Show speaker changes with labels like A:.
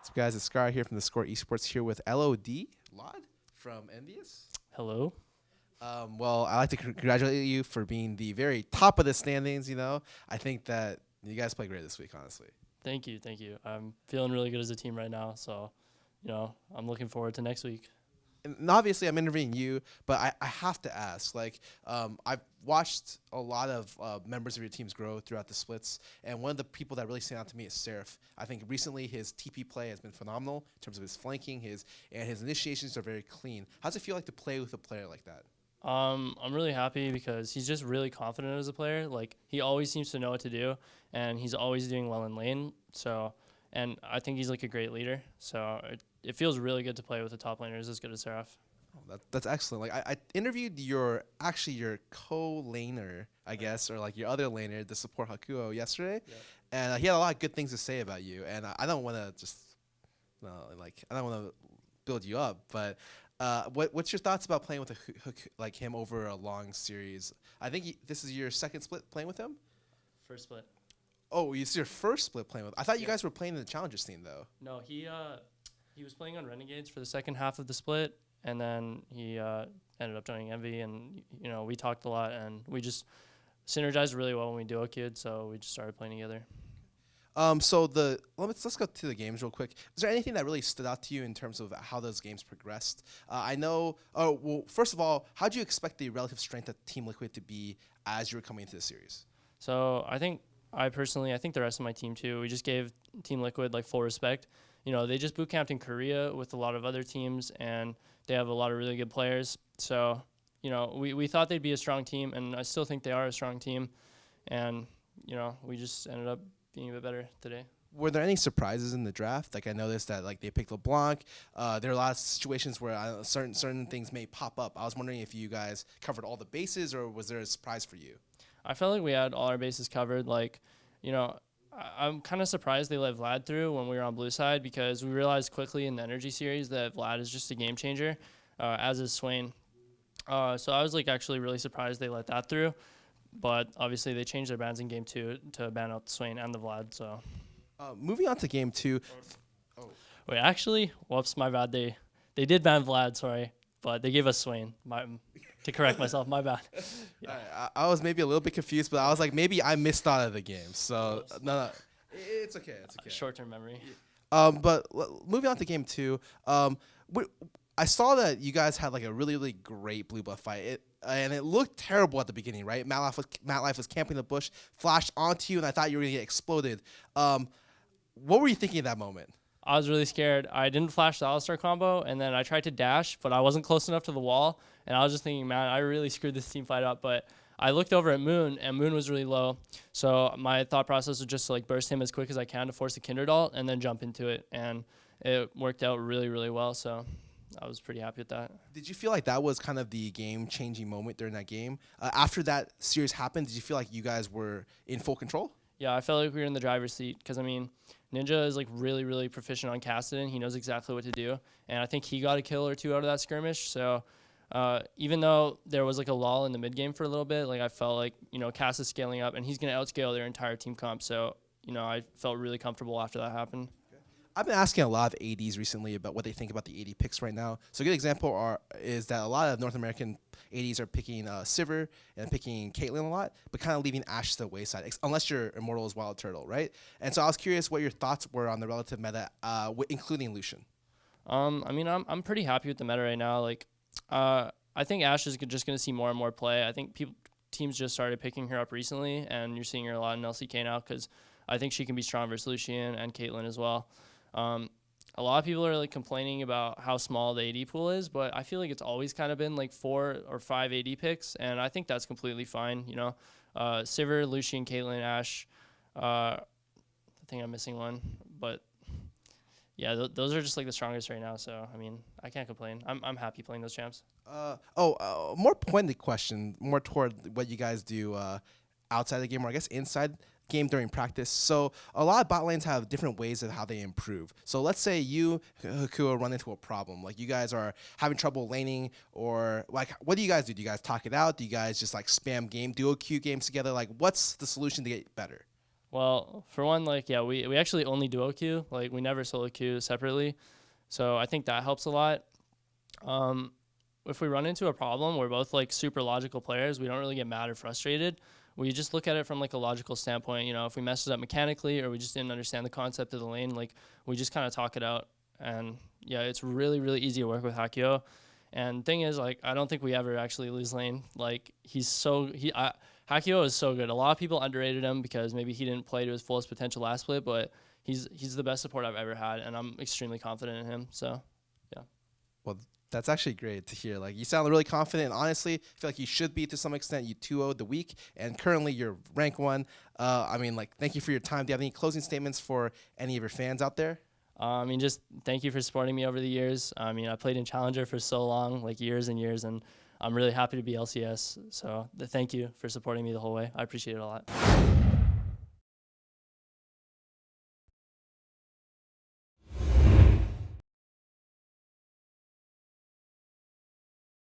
A: So guys, it's Scarra here from theScore eSports here with LOD from EnVyUs.
B: Hello.
A: Well, I'd like to congratulate you for being the very top of the standings, I think that you guys played great this week, honestly.
B: Thank you. I'm feeling really good as a team right now, so I'm looking forward to next week.
A: And obviously, I'm interviewing you, but I have to ask. I've watched a lot of members of your teams grow throughout the splits, and one of the people that really stand out to me is Seraph. I think recently his TP play has been phenomenal in terms of his flanking, his initiations are very clean. How does it feel like to play with a player like that?
B: I'm really happy because he's just really confident as a player. Like, he always seems to know what to do, and he's always doing well in lane. And I think he's like a great leader. So it feels really good to play with the top laners as good as Seraph.
A: Oh, that's excellent. I interviewed your co-laner, I guess, or like your other laner, the support Hakuho, yesterday, and he had a lot of good things to say about you. And I don't want to I don't want to build you up, but what's your thoughts about playing with a hook like him over a long series? I think this is your second split playing with him.
B: First split.
A: Oh, it's your first split playing with. I thought you guys were playing in the challenger scene though.
B: No, he was playing on Renegades for the second half of the split, and then he ended up joining Envy, and we talked a lot, and we just synergized really well when we duo queued, so we just started playing together.
A: So let's go to the games real quick. Is there anything that really stood out to you in terms of how those games progressed? I know. Oh well, first of all, how do you expect the relative strength of Team Liquid to be as you were coming into the series?
B: So I think the rest of my team too, we just gave Team Liquid like full respect. They just boot camped in Korea with a lot of other teams, and they have a lot of really good players. So, we thought they'd be a strong team, and I still think they are a strong team. And, we just ended up being a bit better today.
A: Were there any surprises in the draft? Like I noticed that they picked LeBlanc. There are a lot of situations where certain things may pop up. I was wondering if you guys covered all the bases, or was there a surprise for you?
B: I felt like we had all our bases covered. I'm kind of surprised they let Vlad through when we were on blue side, because we realized quickly in the energy series that Vlad is just a game changer, as is Swain. So I was actually really surprised they let that through, but obviously they changed their bans in game 2 to ban out the Swain and the Vlad. So
A: moving on to game 2.
B: Wait, actually, whoops, my bad. They did ban Vlad, sorry, but they gave us Swain. To correct myself, my bad.
A: Yeah. I was maybe a little bit confused, but I was like, maybe I missed out of the game. So no, it's okay. It's okay.
B: Short-term memory.
A: But moving on to game 2, I saw that you guys had a really, really great blue buff fight. And it looked terrible at the beginning, right? Matlife was camping the bush, flashed onto you, and I thought you were gonna get exploded. What were you thinking at that moment?
B: I was really scared. I didn't flash the Alistar combo, and then I tried to dash, but I wasn't close enough to the wall. And I was just thinking, man, I really screwed this team fight up. But I looked over at Moon, and Moon was really low. So my thought process was just to burst him as quick as I can to force a Kindred ult and then jump into it. And it worked out really, really well. So I was pretty happy with that.
A: Did you feel like that was kind of the game-changing moment during that game? After that series happened, did you feel like you guys were in full control?
B: Yeah, I felt like we were in the driver's seat because, Ninja is really, really proficient on Kassadin. He knows exactly what to do. And I think he got a kill or two out of that skirmish. So even though there was a lull in the mid game for a little bit, I felt like, Cass is scaling up and he's going to outscale their entire team comp. So, I felt really comfortable after that happened.
A: I've been asking a lot of ADs recently about what they think about the AD picks right now. So a good example is that a lot of North American ADs are picking Sivir and picking Caitlyn a lot, but kind of leaving Ashe to the wayside, unless you're Immortal as Wild Turtle, right? And so I was curious what your thoughts were on the relative meta, including Lucian.
B: I'm pretty happy with the meta right now. I think Ashe is just going to see more and more play. I think teams just started picking her up recently, and you're seeing her a lot in LCK now because I think she can be strong versus Lucian and Caitlyn as well. A lot of people are complaining about how small the AD pool is, but I feel like it's always kind of been 4 or 5 AD picks, and I think that's completely fine. Sivir, Lucian, Caitlyn, Ashe. I think I'm missing one, but yeah, those are just the strongest right now. So I can't complain. I'm happy playing those champs.
A: More pointed question, more toward what you guys do outside the game, or I guess inside game during practice. So a lot of bot lanes have different ways of how they improve. So let's say you, Hakuho, run into a problem. You guys are having trouble laning, or what do you guys do? Do you guys talk it out? Do you guys just spam duo queue games together? What's the solution to get better?
B: Well, for one, like, yeah, we actually only duo queue. Like, we never solo queue separately. So I think that helps a lot. If we run into a problem, we're both like super logical players. We don't really get mad or frustrated. We just look at it from like a logical standpoint. You know, if we messed it up mechanically or we just didn't understand the concept of the lane, like we just kind of talk it out. And yeah, it's really, really easy to work with Hakuho. And thing is, like, I don't think we ever actually lose lane. Like, Hakuho is so good. A lot of people underrated him because maybe he didn't play to his fullest potential last split, but he's the best support I've ever had, and I'm extremely confident in him. So, yeah.
A: Well, that's actually great to hear. Like, you sound really confident, and honestly, I feel like you should be to some extent. You 2-0'd the week, and currently you're rank 1. I mean, like, thank you for your time. Do you have any closing statements for any of your fans out there?
B: I mean, just thank you for supporting me over the years. I mean, I played in Challenger for so long, like years and years, and I'm really happy to be LCS. So thank you for supporting me the whole way. I appreciate it a lot.